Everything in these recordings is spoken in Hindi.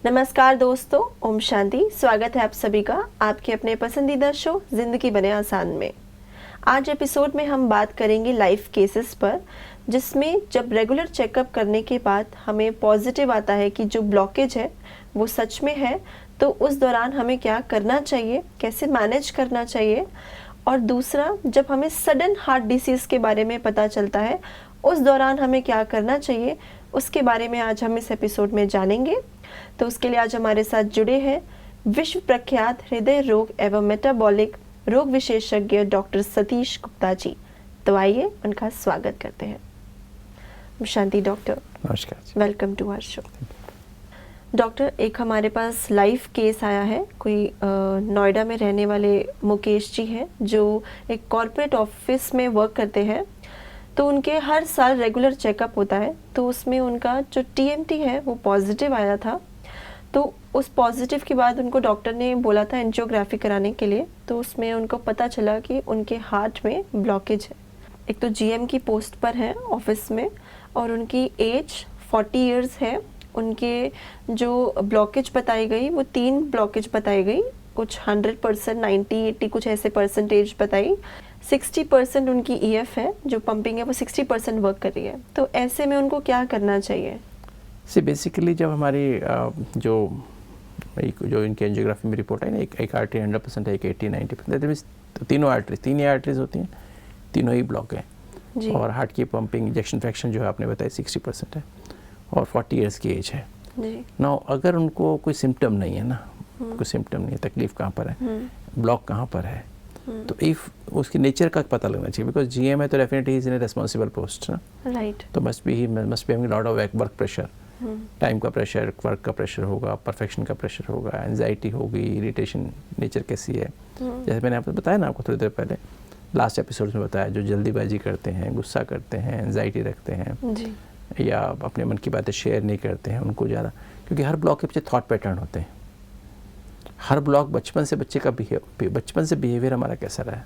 नमस्कार दोस्तों, ओम शांति। स्वागत है आप सभी का आपके अपने पसंदीदा शो जिंदगी बने आसान में। आज एपिसोड में हम बात करेंगे लाइफ केसेस पर, जिसमें जब रेगुलर चेकअप करने के बाद हमें पॉजिटिव आता है कि जो ब्लॉकेज है वो सच में है, तो उस दौरान हमें क्या करना चाहिए, कैसे मैनेज करना चाहिए। और दूसरा, जब हमें सडन हार्ट डिसीज़ के बारे में पता चलता है उस दौरान हमें क्या करना चाहिए, उसके बारे में आज हम इस एपिसोड में जानेंगे। तो उसके लिए आज हमारे साथ जुड़े हैं विश्व प्रख्यात हृदय रोग एवं मेटाबॉलिक रोग विशेषज्ञ डॉक्टर सतीश गुप्ता जी। तो आइए उनका स्वागत करते हैं। शांति डॉक्टर, नमस्कार। Welcome to our show. Doctor, एक हमारे पास लाइव केस आया है। कोई नोएडा में रहने वाले मुकेश जी हैं जो एक कॉर्पोरेट ऑफिस में वर्क करते हैं। तो उनके हर साल रेगुलर चेकअप होता है, तो उसमें उनका जो टीएमटी है वो पॉजिटिव आया था। तो उस पॉजिटिव के बाद उनको डॉक्टर ने बोला था एंजियोग्राफी कराने के लिए। तो उसमें उनको पता चला कि उनके हार्ट में ब्लॉकेज है। एक तो जीएम की पोस्ट पर है ऑफिस में, और उनकी एज 40 इयर्स है। उनके जो ब्लॉकेज बताई गई वो 3 ब्लॉकेज बताई गई, कुछ 100%, 90, 80 कुछ ऐसे परसेंटेज बताई। 60% उनकी ईएफ है, जो पंपिंग है वो 60% वर्क कर रही है। तो ऐसे में उनको क्या करना चाहिए? बेसिकली जब हमारी जो इनकी एंजियोग्राफी में रिपोर्ट आई ना, एक आर्टरी 100% है, एक 80-90%, तो तीनों आर्टरीज होती हैं, तीनों ही ब्लॉक हैं। और हार्ट की पंपिंग इंजेक्शन फ्रैक्शन जो है आपने बताया 60% है, और 40 इयर्स की एज है। ना अगर उनको कोई सिम्टम नहीं है ना, कोई सिम्टम नहीं है, तकलीफ कहाँ पर है, ब्लॉक कहाँ पर है, तो इफ उसकी नेचर का पता लगना चाहिए। बिकॉज जीएम है तो definitely is in A responsible post ना, राइट। तो must be having lot of work pressure, time का प्रेशर, वर्क का प्रेशर होगा, परफेक्शन का प्रेशर होगा, एंजाइटी होगी, इरिटेशन नेचर कैसी है। जैसे मैंने आपको बताया ना, आपको थोड़ी देर पहले लास्ट एपिसोड में बताया, जो जल्दीबाजी करते हैं, गुस्सा करते हैं, एंजाइटी रखते हैं जी, या अपने मन की बातें शेयर नहीं करते हैं, उनको ज़्यादा, क्योंकि हर ब्लॉक के पीछे थॉट पैटर्न होते हैं। हर ब्लॉक बचपन से बच्चे का बचपन से बिहेवियर हमारा कैसा रहा है,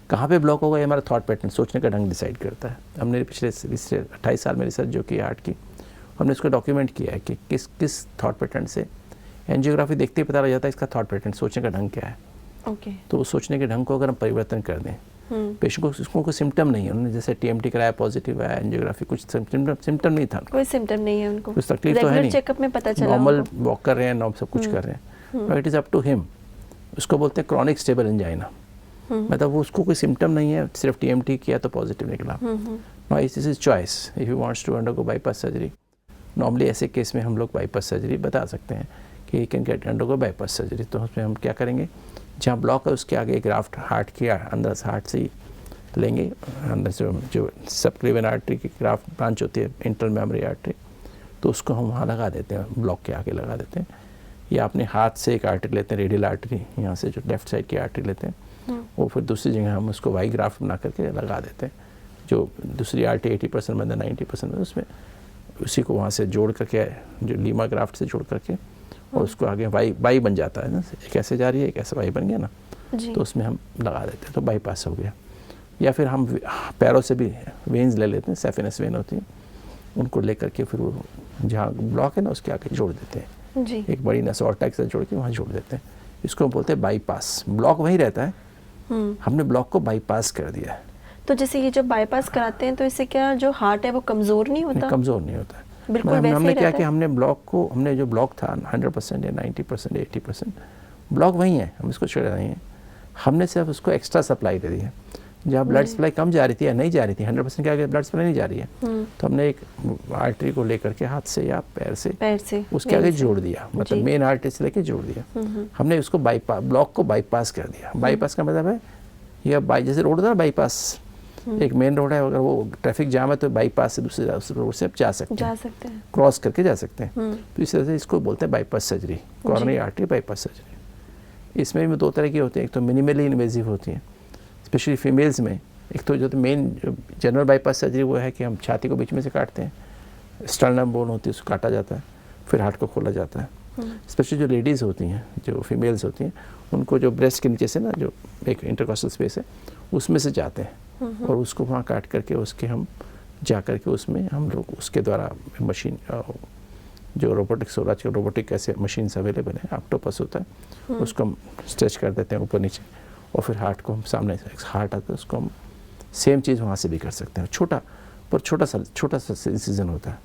कहाँ पे ब्लॉक होगा, ये हमारा थॉट पैटर्न, सोचने का ढंग डिसाइड करता है। हमने पिछले 28 साल में रिसर्च जो की आर्ट की, हमने इसको डॉक्यूमेंट किया है कि किस किस थॉट पैटर्न से एंजियोग्राफी देखते ही पता लग जाता है इसका थॉट पैटर्न, सोचने का ढंग क्या है। तो उस सोचने के ढंग को अगर हम परिवर्तन कर दें, पेशेंट को उसको कोई सिम्टम नहीं है, उन्होंने जैसे टीएमटी कराया, पॉजिटिव आया, एंजियोग्राफी कुछ सिम्टम नहीं था, कोई सिम्टम नहीं है उनको, कुछ तकलीफ तो है नहीं, चेकअप में पता चला, नॉर्मल वॉक कर रहे हैं, नॉर्मल सब कुछ कर रहे हैं। It is up to him. उसको बोलते हैं क्रॉनिक स्टेबल एंजाइना, मतलब वो उसको कोई सिम्टम नहीं है, सिर्फ टीएमटी किया तो पॉजिटिव निकला। Now this is choice, if you wants to undergo bypass surgery, normally ऐसे केस में हम लोग बाईपास सर्जरी बता सकते हैं कि you can get undergo bypass surgery. तो उसमें हम क्या करेंगे, जहाँ ब्लॉक है उसके आगे ग्राफ्ट हार्ट के अंदर से, हार्ट से ही लेंगे, अंदर से जो सबक्लेवियन आर्टरी की ग्राफ्ट ब्रांच होती है, इंटरनल मेमोरी आर्टरी, तो उसको हम वहाँ लगा देते हैं, ब्लॉक के आगे लगा देते हैं। या अपने हाथ से एक आर्टरी लेते हैं, रेडियल आर्टरी, यहाँ से जो लेफ्ट साइड की आर्टरी लेते हैं, वो फिर दूसरी जगह हम उसको वाई ग्राफ्ट बना करके लगा देते हैं। जो दूसरी आर्टरी 80% में 90% में, उसमें उसी को वहाँ से जोड़ करके, जो लीमा ग्राफ्ट से जोड़ करके, और उसको आगे वाई बन जाता है ना, एक ऐसे जा रही है, एक ऐसे वाई बन गया ना, तो उसमें हम लगा देते हैं, तो बाईपास हो गया। या फिर हम पैरों से भी वेन्स ले लेते हैं, सेफिनस वेन होती है, उनको ले करके फिर वो जहाँ ब्लॉक है ना उसके आगे जोड़ देते हैं जी। एक बड़ी नस और टैक से जोड़ के वहाँ जोड़ देते हैं। इसको बोलते हैं बाईपास। ब्लॉक वहीं रहता है, हमने ब्लॉक को बाईपास कर दिया है। तो जैसे ये जब बाईपास कराते हैं तो इससे क्या जो हार्ट है वो कमज़ोर नहीं होता? नहीं, कमज़ोर नहीं होता, बिल्कुल वैसे हमने ही क्या रहता कि हमने ब्लॉक को, हमने जो ब्लॉक था 100% या 90% या 80%, ब्लॉक वहीं है, हम इसको छोड़ रहे हैं। हमने सिर्फ उसको एक्स्ट्रा सप्लाई दे दी है। जहाँ ब्लड सप्लाई कम जा रही थी या नहीं जा रही थी, 100% के आगे ब्लड सप्लाई नहीं जा रही है, तो हमने एक आर्टरी को लेकर के हाथ से या पैर से उसके आगे जोड़ दिया, मतलब मेन आर्टरी से लेके जोड़ दिया। हमने उसको बाईपास, ब्लॉक को बाईपास कर दिया। बाईपास का मतलब है, यह जैसे रोड था ना, बाईपास एक मेन रोड है, अगर वो ट्रैफिक जाम है तो बाईपास से दूसरे रोड से आप जा सकते हैं, क्रॉस करके जा सकते हैं। तो इस तरह से इसको बोलते हैं bypass surgery, coronary artery bypass surgery. इसमें भी 2 तरह की होती हैं, एक तो मिनिमली इन्वेजिव होती है, स्पेशली फीमेल्स में। एक तो जो मेन जनरल बाईपास सर्जरी वो है कि हम छाती को बीच में से काटते हैं, स्टर्नम बोन होती है उसको काटा जाता है, फिर हार्ट को खोला जाता है। स्पेशली जो लेडीज़ होती हैं, जो फीमेल्स होती हैं, उनको जो ब्रेस्ट के नीचे से ना जो एक इंटरकॉस्टल स्पेस है उसमें से जाते हैं, और उसको वहाँ काट करके उसके हम जा करके उसमें हम लोग उसके द्वारा मशीन जो रोबोटिक्स हो रहा है, रोबोटिक ऐसे मशीन्स अवेलेबल हैं, ऑक्टोपस होता है, उसको हम स्ट्रेच कर देते हैं ऊपर नीचे, और फिर हार्ट को हम सामने से हार्ट आता है उसको हम सेम चीज़ वहाँ से भी कर सकते हैं। छोटा सा इंसिजन होता है,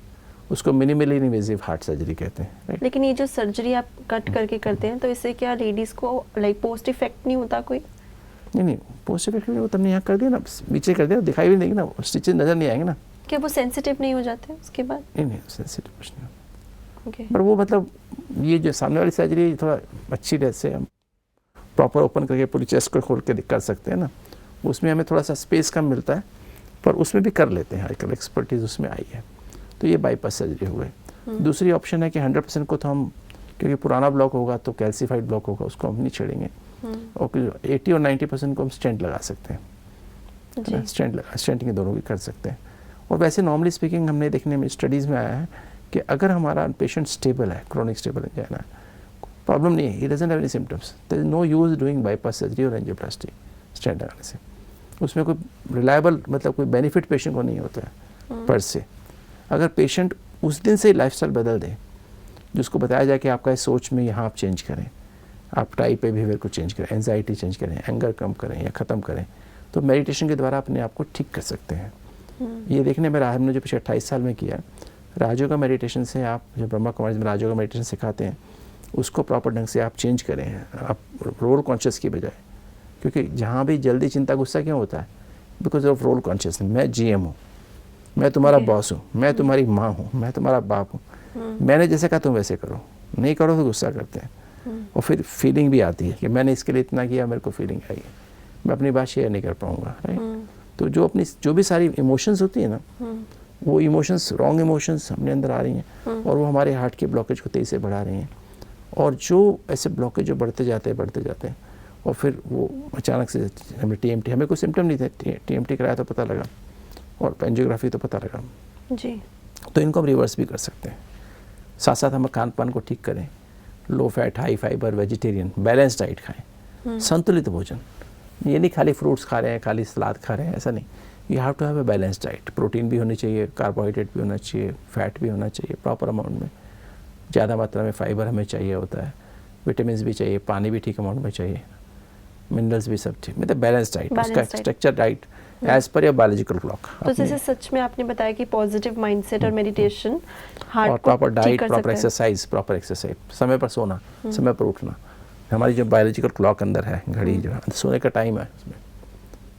उसको मिनिमली इन्वेजिव हार्ट सर्जरी कहते हैं, राइट। लेकिन ये जो सर्जरी आप कट करके करते हैं तो इससे क्या लेडीज़ को लाइक पोस्ट इफेक्ट नहीं होता कोई? नहीं, पोस्ट इफेक्ट नहीं होता, हमने यहाँ कर दिया ना, नीचे कर दिया, दिखाई भी नहीं देंगे ना, स्टिचेज नज़र नहीं आएंगे ना। क्या वो सेंसिटिव नहीं हो जाते उसके बाद? नहीं, सेंसिटिव कुछ नहीं होता। ओके। पर वो मतलब ये जो सामने वाली सर्जरी थोड़ा अच्छी तरह से हम प्रॉपर ओपन करके पूरी चेस्ट को खोल के कर सकते हैं ना, उसमें हमें थोड़ा सा स्पेस कम मिलता है, पर उसमें भी कर लेते हैं, आजकल एक्सपर्टीज उसमें आई है। तो ये बाईपास सर्जरी हो गई। दूसरी ऑप्शन है कि 100% को तो हम, क्योंकि पुराना ब्लॉक होगा तो कैल्सीफाइड ब्लॉक होगा, उसको हम नहीं छेड़ेंगे, और 80 और 90% को हम स्टेंट लगा सकते हैं, स्टेंटिंग दोनों भी कर सकते हैं। और वैसे नॉर्मली स्पीकिंग हमने देखने में स्टडीज़ में आया है कि अगर हमारा पेशेंट स्टेबल है, क्रोनिक स्टेबल एंजाइना, प्रॉब्लम नहीं है, he doesn't have any symptoms, there is no use doing bypass surgery और एंजियोप्लास्टी स्टेंट लगाने से। उसमें कोई रिलायबल मतलब कोई बेनिफिट पेशेंट को नहीं होता है पर से। अगर पेशेंट उस दिन से लाइफस्टाइल बदल दे, जिसको बताया जाए कि आपका इस सोच में यहाँ आप चेंज करें, आप टाइप पे बिहेवियर को चेंज करें, एंजाइटी चेंज करें, एंगर कम करें या ख़त्म करें, तो मेडिटेशन के द्वारा अपने आप को ठीक कर सकते हैं। ये देखने में हमने जो पिछले 28 साल में किया, राजयोगा मेडिटेशन से आप जो ब्रह्मा कुमारी में राजयोगा मेडिटेशन सिखाते हैं, उसको प्रॉपर ढंग से आप चेंज करें, आप रोल कॉन्शियस की बजाय, क्योंकि जहाँ भी जल्दी चिंता गुस्सा क्यों होता है, बिकॉज ऑफ रोल कॉन्शियसनेस। मैं GM हूँ, मैं तुम्हारा बॉस हूँ, मैं तुम्हारी माँ हूँ, मैं तुम्हारा बाप हूँ, मैंने जैसे कहा तुम वैसे करो, नहीं करो तो गुस्सा करते हैं, और फिर फीलिंग भी आती है कि मैंने इसके लिए इतना किया, मेरे को फीलिंग आई है, मैं अपनी बात शेयर नहीं कर पाऊँगा, राइट। तो जो भी सारी इमोशंस होती है ना, वो इमोशंस, रॉन्ग इमोशंस अपने अंदर आ रही हैं, और वो हमारे हार्ट के ब्लॉकेज को तेज़ी से बढ़ा रही हैं, और जो ऐसे ब्लॉकेज जो बढ़ते जाते हैं, और फिर वो अचानक से हमें TMT, हमें कोई सिम्टम नहीं थे, TMT कराया तो पता लगा, और एंजियोग्राफी तो पता लगा जी। तो इनको हम रिवर्स भी कर सकते हैं। साथ साथ हम खान पान को ठीक करें, low fat, high fibre, vegetarian, balance diet खाएं, संतुलित भोजन। ये नहीं खाली फ्रूट्स खा रहे हैं, खाली सलाद खा रहे हैं, ऐसा नहीं। You have to have a balance diet, protein भी होनी चाहिए, कार्बोहाइड्रेट भी होना चाहिए, फैट भी होना चाहिए प्रॉपर अमाउंट में, ज़्यादा मात्रा में फाइबर हमें चाहिए होता है, विटामिन भी चाहिए, पानी भी ठीक अमाउंट में चाहिए, मिनरल्स भी सब ठीक, मतलब बैलेंस डाइट, उसका structure diet as per your biological clock. तो जैसे सच में आपने बताया कि पॉजिटिव माइंडसेट और मेडिटेशन हार्ट और प्रॉपर डाइट, प्रॉपर एक्सरसाइज, समय पर सोना, समय पर उठना, हमारी जो बायोलॉजिकल क्लॉक अंदर है, घड़ी जो है, सोने का टाइम है, उसमें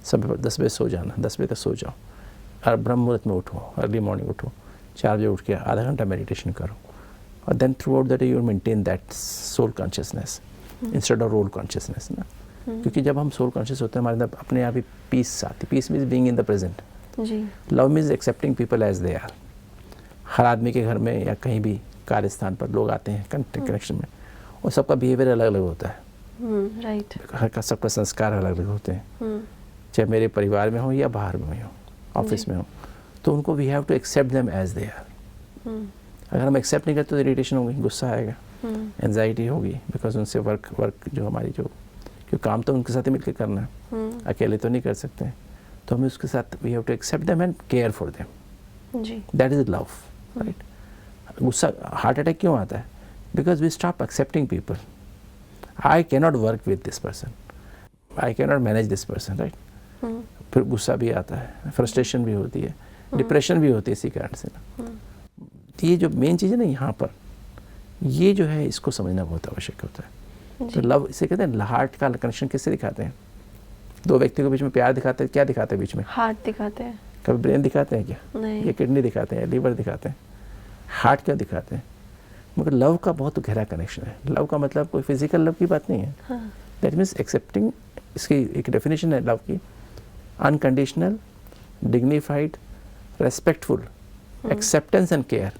समय पर 10 बजे सो जाना, 10 बजे तक सो जाओ, और ब्रह्म मुहूर्त में उठो, अर्ली मॉर्निंग उठो, 4 बजे उठ के आधा घंटा मेडिटेशन करो, और then throughout the day you maintain that soul consciousness instead of role consciousness ना। क्योंकि जब हम सोल कॉन्शियस होते हैं, हमारे अंदर अपने आप ही पीस आती। Peace means being in the present, love means accepting people as they are. हर आदमी के घर में या कहीं भी कार्य स्थान पर लोग आते हैं कनेक्शन में, और सबका बिहेवियर अलग अलग होता है, राइट। हर का सबका संस्कार अलग अलग होते हैं, चाहे मेरे परिवार में हो या बाहर में हो, ऑफिस में हो, तो उनको we have to accept them as they are. अगर हम एक्सेप्ट नहीं करते तो इरिटेशन होगी, गुस्सा आएगा, एंजाइटी होगी, बिकॉज उनसे वर्क जो हमारी जो क्योंकि काम तो उनके साथ ही मिलकर करना है, अकेले तो नहीं कर सकते, तो हमें उसके साथ we have to accept them and care for them, that is love, right. गुस्सा, हार्ट अटैक क्यों आता है? Because we stop accepting people. I can not work with this person, I can not manage this person, right. फिर गुस्सा भी आता है, फ्रस्ट्रेशन भी होती है, डिप्रेशन भी होती है इसी कारण से ना। ये जो मेन चीज़ है ना यहाँ पर, ये जो है इसको समझना बहुत आवश्यक होता है। तो लव इसे कहते हैं, हार्ट का कनेक्शन किससे दिखाते हैं? दो व्यक्ति के बीच में प्यार दिखाते हैं, क्या दिखाते हैं बीच में? हार्ट दिखाते हैं। कभी ब्रेन दिखाते हैं क्या? नहीं। ये किडनी दिखाते हैं, लीवर दिखाते हैं, हार्ट क्या दिखाते हैं? मगर लव का बहुत गहरा कनेक्शन है। लव का मतलब कोई फिजिकल लव की बात नहीं है, दैट मीन्स एक्सेप्टिंग। इसकी एक डेफिनेशन है लव की, unconditional, dignified, respectful, acceptance and care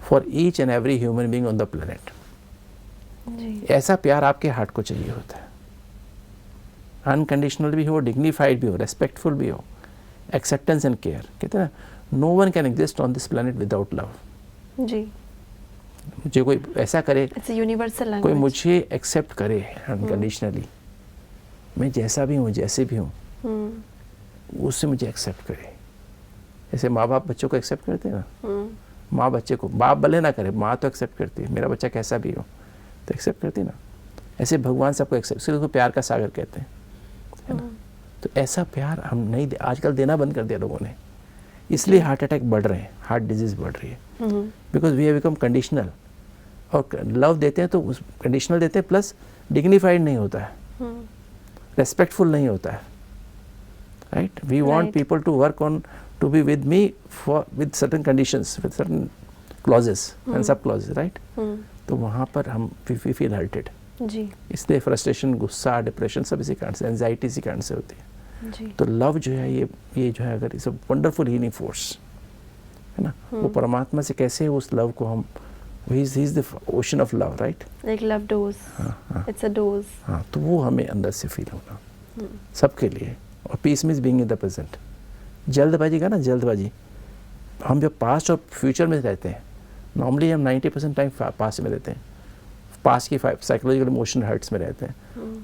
for each and every human being on the planet. ऐसा प्यार आपके हार्ट को चाहिए होता है, अनकंडीशनल भी हो, डिग्निफाइड भी हो, रेस्पेक्टफुल भी हो, एक्सेप्टेंस एंड केयर। कहते हैं ना, no one can exist on this planet without love. जी, मुझे कोई ऐसा करे, इट्स यूनिवर्सल कोई लैंग्वेज। मुझे एक्सेप्ट करे अनकंडीशनली, मैं जैसा भी हूँ, जैसे भी हूँ, उससे मुझे एक्सेप्ट करे। जैसे माँ बाप बच्चों को एक्सेप्ट करते हैं ना, माँ बच्चे को, बाप भले ना करे, माँ तो एक्सेप्ट करती है, मेरा बच्चा कैसा भी हो तो एक्सेप्ट करती ना। ऐसे भगवान सबको एक्सेप्ट, इसलिए उसको प्यार का सागर कहते हैं, है ना। तो ऐसा प्यार हम नहीं आजकल देना बंद कर दिया लोगों ने, इसलिए हार्ट अटैक बढ़ रहे हैं, हार्ट डिजीज बढ़ रही है, because we have become conditional. और लव देते हैं तो उस कंडीशनल देते हैं, प्लस डिग्निफाइड नहीं होता है, रेस्पेक्टफुल नहीं होता है, right. We want people to work on to be with me for with certain conditions, with certain clauses and sub clauses, right. तो वहाँ पर हम वी फील हर्टेड जी। इसलिए फ्रस्ट्रेशन, गुस्सा, डिप्रेशन सब इसी कारण से, एंजाइटी इसी कारण से होती है जी। तो लव जो है ये जो है, अगर इस वंडरफुल हीलिंग फोर्स है ना, वो परमात्मा से कैसे उस लव को हम, he is the ocean of love, right? Like love dose. It's a dose. हाँ, तो वो हमें अंदर से फील होना सबके लिए। और peace means being in the present. जल्दबाजी का ना, जल्दबाजी, हम जब पास्ट और फ्यूचर में रहते हैं, नॉर्मली हम 90% टाइम पास्ट में रहते हैं, पास्ट की साइकोलॉजिकल इमोशनल हर्ट्स में रहते हैं,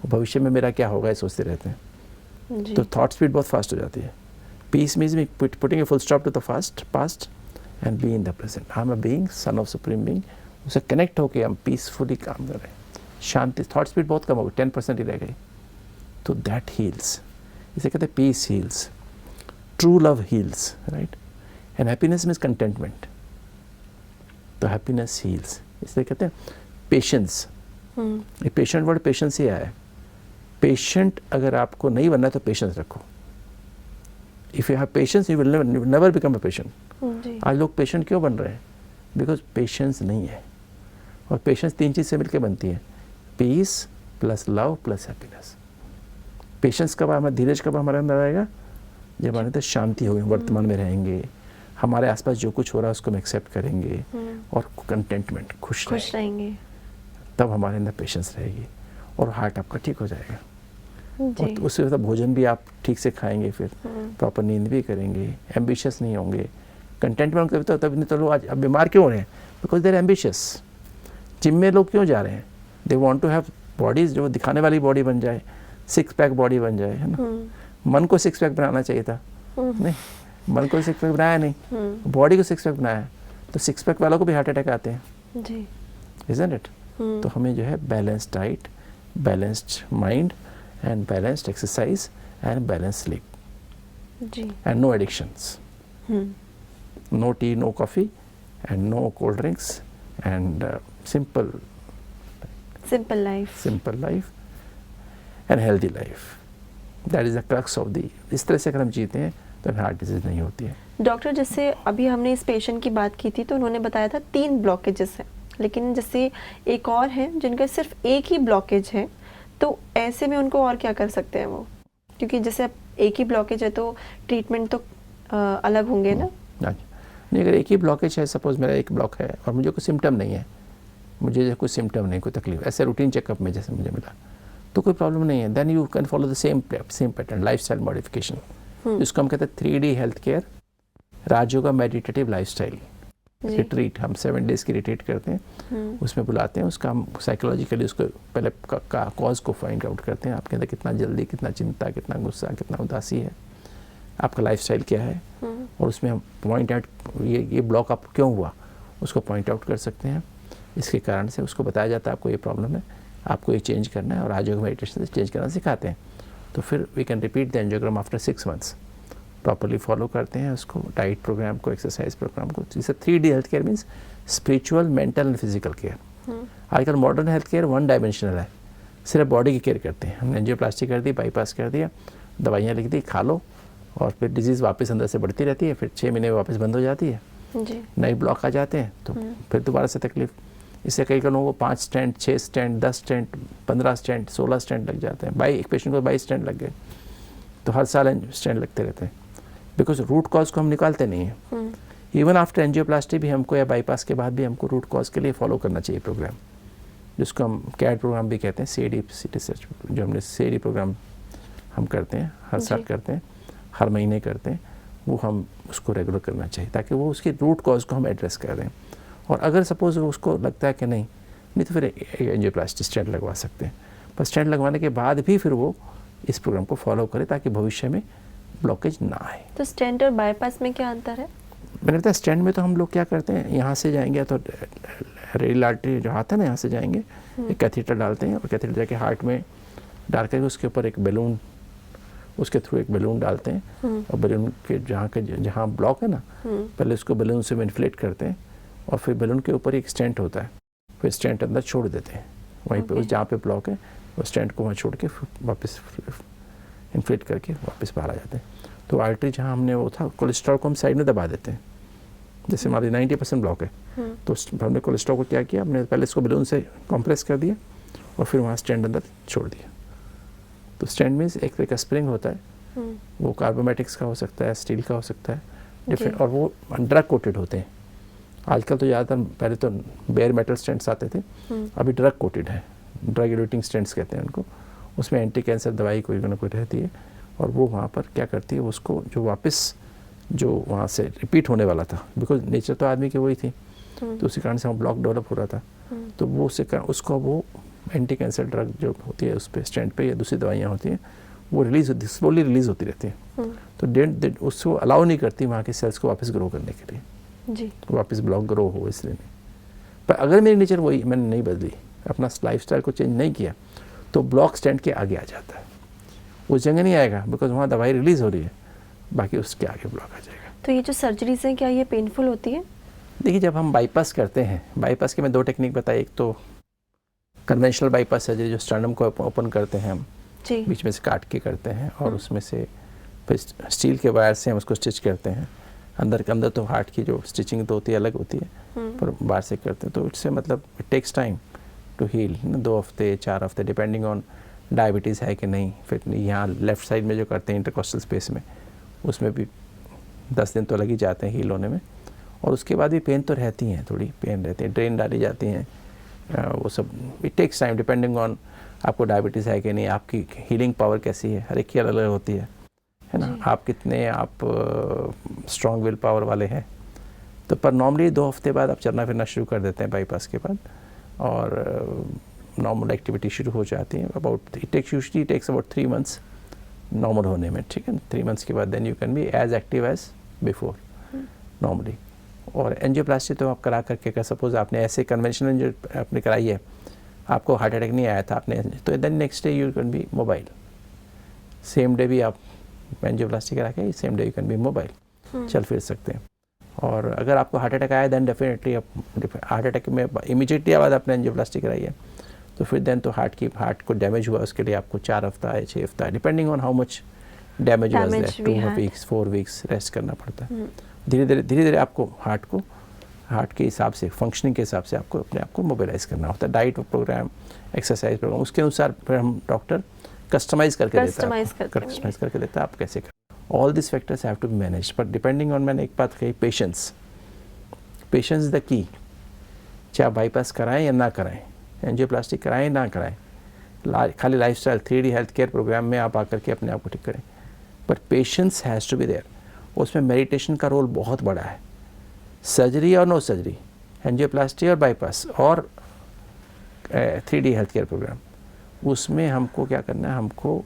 भविष्य में मेरा क्या होगा ये सोचते रहते हैं, तो थॉट स्पीड बहुत फास्ट हो जाती है। Peace means putting a full stop to the past and be in the present. I am a being, son of supreme being, उसे कनेक्ट होकर हम पीसफुली काम कर रहे हैं। शांति, थॉट स्पीड बहुत कम हो गई, 10% ही रह गई, तो दैट हील्स, इसे कहते हैं peace heals, true love heals, right. And happiness means contentment, तो हैप्पीनेस हील्स, इसलिए कहते हैं पेशेंस। ये पेशेंट वर्ड पेशेंस ही आया है। पेशेंट अगर आपको नहीं बनना है तो पेशेंस रखो। If you have patience you will never become a patient. आज लोग पेशेंट क्यों बन रहे हैं? बिकॉज पेशेंस नहीं है। और पेशेंस 3 चीज़ से मिलकर बनती है, peace plus love plus happiness. Patience कब हमारा, धीरज कब हमारे अंदर आएगा? जब हमारे अंदर शांति होगी, वर्तमान में रहेंगे, हमारे आसपास जो कुछ हो रहा है उसको हम एक्सेप्ट करेंगे, और कंटेंटमेंट, खुश रहेंगे, तब हमारे अंदर पेशेंस रहेगी और हार्ट आपका ठीक हो जाएगा। और उससे ज़्यादा भोजन भी आप ठीक से खाएंगे, फिर प्रॉपर नींद भी करेंगे, एम्बिशियस नहीं होंगे। कंटेंटमेंट कभी तो तब नहीं, तो लोग आज अब बीमार क्यों हो रहे हैं? Because they are ambitious. Gym में लोग क्यों जा रहे हैं? They want to have bodies जो दिखाने वाली बॉडी बन जाए, 6 पैक बॉडी बन जाए, है ना। मन को 6 पैक बनाना चाहिए था, नहीं, मन को 6 पैक बनाया नहीं, बॉडी को 6 पैक बनाया, तो 6 पैक वालों को भी हार्ट अटैक आते हैं जी, इजंट इट। तो हमें जो है balanced diet, balanced mind and balanced exercise and balanced sleep जी, and no addictions, no tea, no coffee and no cold drinks and simple life and healthy life. That is the crux of the, इस तरह से अगर हम जीते हैं तो हार्ट डिजीज नहीं होती है। डॉक्टर, जैसे अभी हमने इस पेशेंट की बात की थी तो उन्होंने बताया था 3 ब्लॉकेजेस हैं, लेकिन जैसे एक और है जिनका सिर्फ एक ही ब्लॉकेज है, तो ऐसे में उनको और क्या कर सकते हैं वो? क्योंकि जैसे एक ही ब्लॉकेज है तो ट्रीटमेंट तो अलग होंगे ना। नहीं, अगर एक ही ब्लॉकेज है, सपोज मेरा एक ब्लॉक है और मुझे कोई सिम्टम नहीं है, मुझे कोई सिम्टम नहीं, कोई तकलीफ, ऐसे रूटीन चेकअप में जैसे मुझे मिला तो कोई प्रॉब्लम नहीं है, then you can follow the same pattern, lifestyle modification, जिसको हम कहते हैं 3D health care, Rajyoga meditative lifestyle retreat. हम 7 डेज की रिट्रीट करते हैं, उसमें बुलाते हैं, उसका हम साइकोलॉजिकली उसको पहले कॉज को फाइंड आउट करते हैं, आपके अंदर कितना जल्दी, कितना चिंता, कितना गुस्सा, कितना उदासी है, आपका लाइफस्टाइल क्या है, और उसमें हम पॉइंट आउट, ये ब्लॉक आप क्यों हुआ उसको पॉइंट आउट कर सकते हैं। इसके कारण से उसको बताया जाता है आपको ये प्रॉब्लम है, आपको ये चेंज करना है, और राजयोग मेडिटेशन से चेंज करना सिखाते हैं। तो फिर we can repeat the angiogram after 6 months, properly follow करते हैं उसको, डाइट प्रोग्राम को, एक्सरसाइज प्रोग्राम को। जैसे 3D health care means spiritual, mental and physical care. आजकल मॉडर्न हेल्थ केयर 1 डायमेंशनल है, सिर्फ बॉडी की केयर करते हैं। हमने एंजियोप्लास्टी कर दी, बाईपास कर दिया, दवाइयाँ लिख दी, खा लो, और फिर डिजीज़ वापस अंदर से बढ़ती रहती है, फिर 6 महीने में वापस बंद हो जाती है जी। नए ब्लॉक आ जाते हैं तो फिर दोबारा से तकलीफ। इससे कई लोगों को 5 stent, 6 stent, 10 stent, 15 stent, 16 stent लग जाते हैं। एक पेशेंट को 22 स्टेंट लग गए, तो हर साल स्टेंट लगते रहते हैं, बिकॉज रूट कॉज को हम निकालते नहीं हैं। इवन आफ्टर एंजियोप्लास्टी भी हमको, या बाईपास के बाद भी हमको रूट कॉज के लिए फॉलो करना चाहिए प्रोग्राम, जिसको हम कैड प्रोग्राम भी कहते हैं, CAD रिसर्च, जो हमने CAD प्रोग्राम हम करते हैं, हर साल करते हैं, हर महीने करते हैं, वो हम उसको रेगुलर करना चाहिए, ताकि वो उसके रूट कॉज को हम एड्रेस कर दें। और अगर सपोज उसको लगता है कि नहीं तो फिर एंजियोप्लास्टी स्टेंट लगवा सकते हैं, पर स्टेंट लगवाने के बाद भी फिर वो इस प्रोग्राम को फॉलो करे, ताकि भविष्य में ब्लॉकेज ना आए। तो स्टेंट और बाईपास में क्या अंतर है? मैंने बताया स्टैंड में तो हम लोग क्या करते हैं, यहाँ से जाएंगे तो रेल आर्टरी जो हाथ है ना, यहाँ से जाएंगे, एक कैथेटर डालते हैं और कैथेटर जाके हार्ट में डाल करके उसके ऊपर एक बैलून, उसके थ्रू एक बैलून डालते हैं और बैलून के जहाँ ब्लॉक है ना, पहले उसको बैलून से इन्फ्लेट करते हैं और फिर बैलून के ऊपर एक स्टेंट होता है, फिर स्टेंट अंदर छोड़ देते हैं वहीं पे, उस जहाँ पे ब्लॉक है वो स्टेंट को वहाँ छोड़ के वापस इन्फ्लेट करके वापस बाहर आ जाते हैं। तो आर्टरी जहाँ हमने वो था, कोलेस्ट्रॉल को हम साइड में दबा देते हैं, जैसे हमारी 90% ब्लॉक है, तो हमने कोलेस्ट्रॉल को क्या किया, हमने पहले इसको बैलून से कॉम्प्रेस कर दिया और फिर वहाँ स्टेंट अंदर छोड़ दिया। तो स्टेंट मीन्स एक तरह का स्प्रिंग होता है, वो कार्बोमेटिक्स का हो सकता है, स्टील का हो सकता है, डिफरेंट, और वो ड्रग कोटेड होते हैं। आजकल तो ज़्यादातर, पहले तो बेयर मेटल स्टेंट्स आते थे, अभी ड्रग कोटेड है, ड्रग इल्यूटिंग स्टेंट्स कहते हैं उनको। उसमें एंटी कैंसर दवाई कोई ना कोई रहती है और वो वहाँ पर क्या करती है, उसको जो वापस जो वहाँ से रिपीट होने वाला था, बिकॉज नेचर तो आदमी की वही थी, तो उसी कारण से वहाँ ब्लॉक डेवलप हो रहा था, तो वो उसको वो एंटी कैंसर ड्रग जो होती है उस पर स्टेंट पे या दूसरी दवाइयाँ होती हैं, वो रिलीज होती, स्लोली रिलीज होती रहती है, तो उसको अलाउ नहीं करती वहाँ के सेल्स को वापस ग्रो करने के लिए जी, वापस ब्लॉक ग्रो हो, इसलिए नहीं। पर अगर मेरी नेचर वही, मैंने नहीं बदली, अपना लाइफस्टाइल को चेंज नहीं किया, तो ब्लॉक स्टेंट के आगे आ जाता है, उस जगह नहीं आएगा बिकॉज वहाँ दवाई रिलीज हो रही है, बाकी उसके आगे ब्लॉक आ जाएगा। तो ये जो सर्जरीज हैं क्या ये पेनफुल होती है? देखिए, जब हम बाईपास करते हैं, बाईपास के मैं 2 टेक्निक बताई, एक तो कन्वेंशनल बाईपास सर्जरी जो स्टर्नम को ओपन करते हैं हम, जी, बीच में से काट के करते हैं और उसमें से फिर स्टील के वायर से हम उसको स्टिच करते हैं, अंदर तो हार्ट की जो स्टिचिंग तो होती है अलग होती है, पर बाहर से करते हैं, तो इससे मतलब it takes time to heal, 2 हफ्ते 4 हफ्ते डिपेंडिंग ऑन डायबिटीज़ है कि नहीं। फिर यहाँ लेफ़्ट साइड में जो करते हैं इंटरकोस्टल स्पेस में, उसमें भी 10 दिन तो लग ही जाते हैं हील होने में, और उसके बाद भी पेन तो रहती हैं, थोड़ी पेन रहती है, ड्रेन डाली जाती हैं, वो सब it takes time depending on आपको डायबिटीज़ है कि नहीं, आपकी हीलिंग पावर कैसी है, हर एक की अलग अलग होती है ना, आप कितने स्ट्रॉन्ग विल पावर वाले हैं। तो पर नॉर्मली 2 हफ्ते बाद आप चलना फिरना शुरू कर देते हैं बाईपास के बाद, और नॉर्मल एक्टिविटी शुरू हो जाती है। About usually takes about 3 months normal होने में, ठीक है। 3 मंथ्स के बाद then you can be as active as before normally. और एंजियोप्लास्टी तो आप करा करके, अगर सपोज आपने ऐसे कन्वेंशनल एंजियो आपने कराई है, आपको हार्ट अटैक नहीं आया था आपने, तो then next day you can be mobile, same day भी आप एंजियोप्लास्टी करा के same day you can be mobile, चल फिर सकते हैं। और अगर आपको हार्ट अटैक आया देन डेफिनेटली आप हार्ट अटैक में इमीडिएटली बाद आपने एंजियोप्लास्टी कराई है, तो फिर देन तो हार्ट को डैमेज हुआ, उसके लिए आपको 4 हफ्ता है 6 हफ्ता, depending on how much damage was there, 2 weeks 4 weeks rest करना पड़ता है। धीरे धीरे आपको हार्ट के हिसाब से, फंक्शनिंग के हिसाब से आपको अपने आप को मोबिलाइज करना होता है। डाइट प्रोग्राम, एक्सरसाइज प्रोग्राम, उसके अनुसार फिर हम डॉक्टर कस्टमाइज करके देता है आप कैसे कर। All this factors have to be managed, but depending on, मैंने एक बात कही, पेशेंस इज द की। चाहे बाईपास कराएं या ना कराएं, एंजियोप्लास्टी कराएं ना कराएं, खाली lifestyle 3D health care programme में आप आकर के अपने आप को ठीक करें, but patience has to be there. उसमें मेडिटेशन का रोल बहुत बड़ा है। सर्जरी और नो सर्जरी, एंजियोप्लास्टी और बाईपास और 3D हेल्थ केयर प्रोग्राम, उसमें हमको क्या करना है, हमको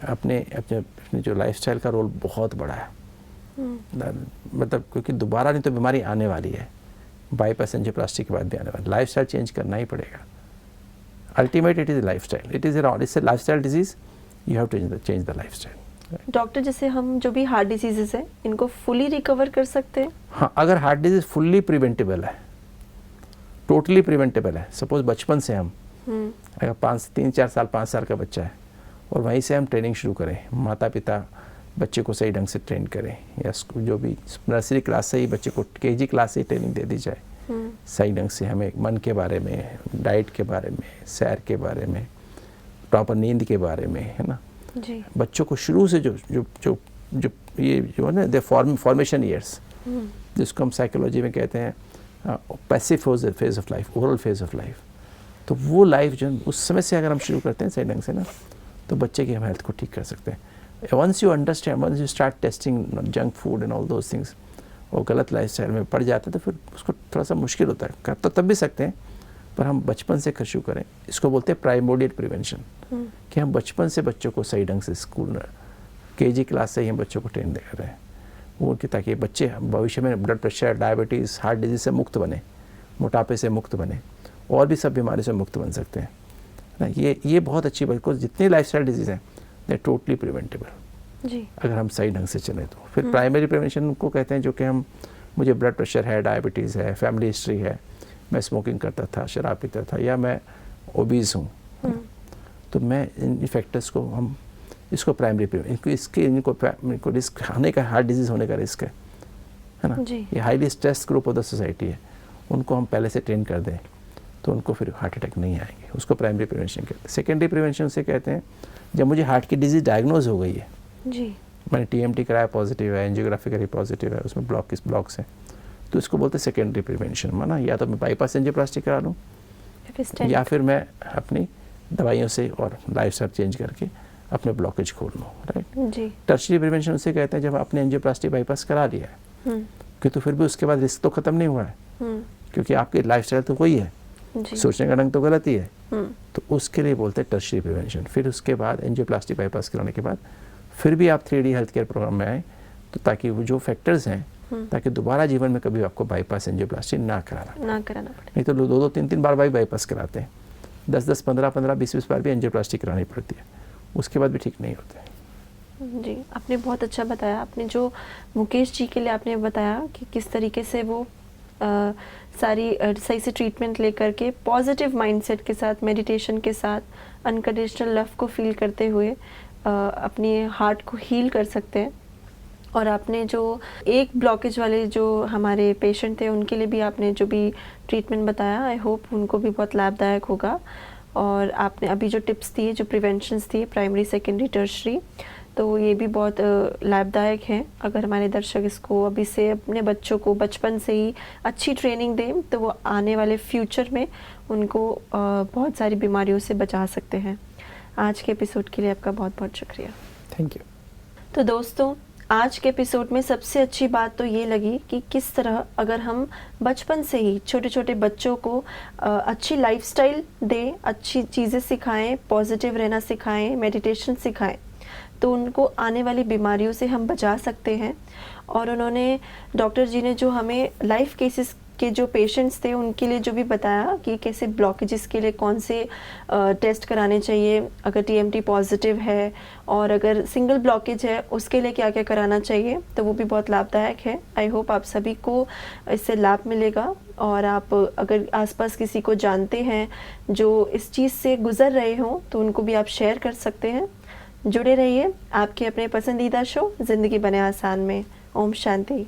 अपने जो लाइफस्टाइल का रोल बहुत बड़ा है। मतलब क्योंकि दोबारा नहीं तो बीमारी आने वाली है, बाईपास एंजियोप्लास्टी के बाद भी आने वाली, लाइफस्टाइल चेंज करना ही पड़ेगा। Ultimate it is lifestyle, it's a lifestyle disease, you have to change the lifestyle. Doctor, जैसे हम जो भी हार्ट डिजीजेस हैं, इनको फुली रिकवर कर सकते हैं? हाँ, अगर हार्ट डिजीज फुल्ली प्रिवेंटेबल है, टोटली प्रिवेंटेबल है, सपोज बचपन से हम अगर 3-4 साल 5 साल का बच्चा है और वहीं से हम ट्रेनिंग शुरू करें, माता पिता बच्चे को सही ढंग से ट्रेन करें, या जो भी नर्सरी क्लास से ही बच्चे को KG क्लास से ही ट्रेनिंग दे दी जाए, सही ढंग से हमें मन के बारे में, डाइट के बारे में, सैर के बारे में, प्रॉपर नींद के बारे में, है ना जी। बच्चों को शुरू से जो ये जो है ना, द फॉर्मेशन ईयर्स, जिसको हम साइकोलॉजी में कहते हैं passive phase of life, overall phase of life, तो वो लाइफ जो उस समय से अगर हम शुरू करते हैं सही ढंग से ना, तो बच्चे की हम हेल्थ को ठीक कर सकते हैं। Once you understand, once you start testing junk food and all those things, और गलत लाइफस्टाइल में पड़ जाता है, तो फिर उसको थोड़ा सा मुश्किल होता है। कर तो तब भी सकते हैं, पर हम बचपन से शुरू करें, इसको बोलते हैं प्राइमोडियल प्रिवेंशन, कि हम बचपन से बच्चों को सही ढंग से स्कूल KG क्लास से ही हम बच्चों को ट्रेन दे रहे हैं। वो उनके, ताकि बच्चे भविष्य में blood pressure, diabetes, heart disease से मुक्त बने, मोटापे से मुक्त बने, और भी सब बीमारी से मुक्त बन सकते हैं ना। ये बहुत अच्छी बात, बिकॉज जितनी लाइफस्टाइल डिजीज़ हैं दे टोटली प्रिवेंटेबल जी। अगर हम सही ढंग से चलें तो। फिर प्राइमरी प्रिवेंशन को कहते हैं, जो कि हम, मुझे ब्लड प्रेशर है, डायबिटीज़ है, फैमिली हिस्ट्री है, मैं स्मोकिंग करता था, शराब पीता था, या मैं ओबीज़ हूँ, तो मैं इन फैक्टर्स को, हम इसको प्राइमरी प्रिवेंशन, इनको रिस्क आने का, हार्ट डिजीज़ होने का रिस्क है ना। ये highly stress group of the society है, उनको हम पहले से ट्रेन कर दें तो उनको फिर हार्ट अटैक नहीं आएंगे, उसको प्राइमरी प्रिवेंशन कहते हैं। सेकेंडरी प्रिवेंशन से कहते हैं जब मुझे हार्ट की डिजीज़ डायग्नोज हो गई है जी, मैंने टीएमटी कराया, पॉजिटिव है, एंजियोग्राफी करी, पॉजिटिव है, उसमें ब्लॉक्स हैं, तो इसको बोलते हैं सेकेंडरी प्रिवेंशन। माना या तो मैं बाईपास एंजियोप्लास्टी करा लूँ, या फिर मैं अपनी दवाइयों से और लाइफस्टाइल चेंज करके अपने ब्लॉकेज खोल लूँ, राइट जी। टर्शरी प्रिवेंशन उसे कहते हैं जब आपने एंजियोप्लास्टी बाईपास करा लिया है, किंतु फिर भी उसके बाद रिस्क तो ख़त्म नहीं हुआ है, क्योंकि आपकी लाइफस्टाइल तो वही है, सोचने का ढंग तो गलत ही है, तो उसके लिए बोलते हैं टर्शरी प्रिवेंशन। फिर उसके बाद एंजियोप्लास्टी बाईपास कराने के बाद फिर भी आप 3D हेल्थ केयर प्रोग्राम में आए, तो ताकि वो जो फैक्टर्स हैं, ताकि दोबारा जीवन में कभी आपको बाईपास एंजियोप्लास्टी ना कराना पड़े। नहीं तो 2-2, 3-3 बार बाईपास कराते हैं, 10-10, 15-15, 20-20 बार भी एंजियोप्लास्टी करानी पड़ती है, उसके बाद भी ठीक नहीं होते हैं। जी, आपने बहुत अच्छा बताया। आपने जो मुकेश जी के लिए आपने बताया कि किस तरीके से वो सारी सही से ट्रीटमेंट लेकर के पॉजिटिव माइंडसेट के साथ, मेडिटेशन के साथ, अनकंडीशनल लव को फील करते हुए अपनी हार्ट को हील कर सकते हैं। और आपने जो एक ब्लॉकेज वाले जो हमारे पेशेंट थे उनके लिए भी आपने जो भी ट्रीटमेंट बताया, आई होप उनको भी बहुत लाभदायक होगा। और आपने अभी जो टिप्स दिए, जो प्रिवेंशंस दिए, प्राइमरी, सेकेंडरी, टर्शरी, तो ये भी बहुत लाभदायक हैं। अगर हमारे दर्शक इसको अभी से अपने बच्चों को बचपन से ही अच्छी ट्रेनिंग दें तो वो आने वाले फ्यूचर में उनको बहुत सारी बीमारियों से बचा सकते हैं। आज के एपिसोड के लिए आपका बहुत बहुत शुक्रिया। Thank you. तो दोस्तों, आज के एपिसोड में सबसे अच्छी बात तो ये लगी कि किस तरह अगर हम बचपन से ही छोटे छोटे बच्चों को अच्छी लाइफस्टाइल दें, अच्छी चीज़ें सिखाएं, पॉजिटिव रहना सिखाएं, मेडिटेशन सिखाएं, तो उनको आने वाली बीमारियों से हम बचा सकते हैं। और उन्होंने, डॉक्टर जी ने जो हमें लाइफ केसेस के जो पेशेंट्स थे उनके लिए जो भी बताया कि कैसे ब्लॉकेजेस के लिए कौन से टेस्ट कराने चाहिए, अगर टीएमटी पॉजिटिव है, और अगर सिंगल ब्लॉकेज है उसके लिए क्या क्या कराना चाहिए, तो वो भी बहुत लाभदायक है। आई होप आप सभी को इससे लाभ मिलेगा। और आप अगर आसपास किसी को जानते हैं जो इस चीज़ से गुज़र रहे हों तो उनको भी आप शेयर कर सकते हैं। जुड़े रहिए आपके अपने पसंदीदा शो ज़िंदगी बने आसान में। ओम शांति।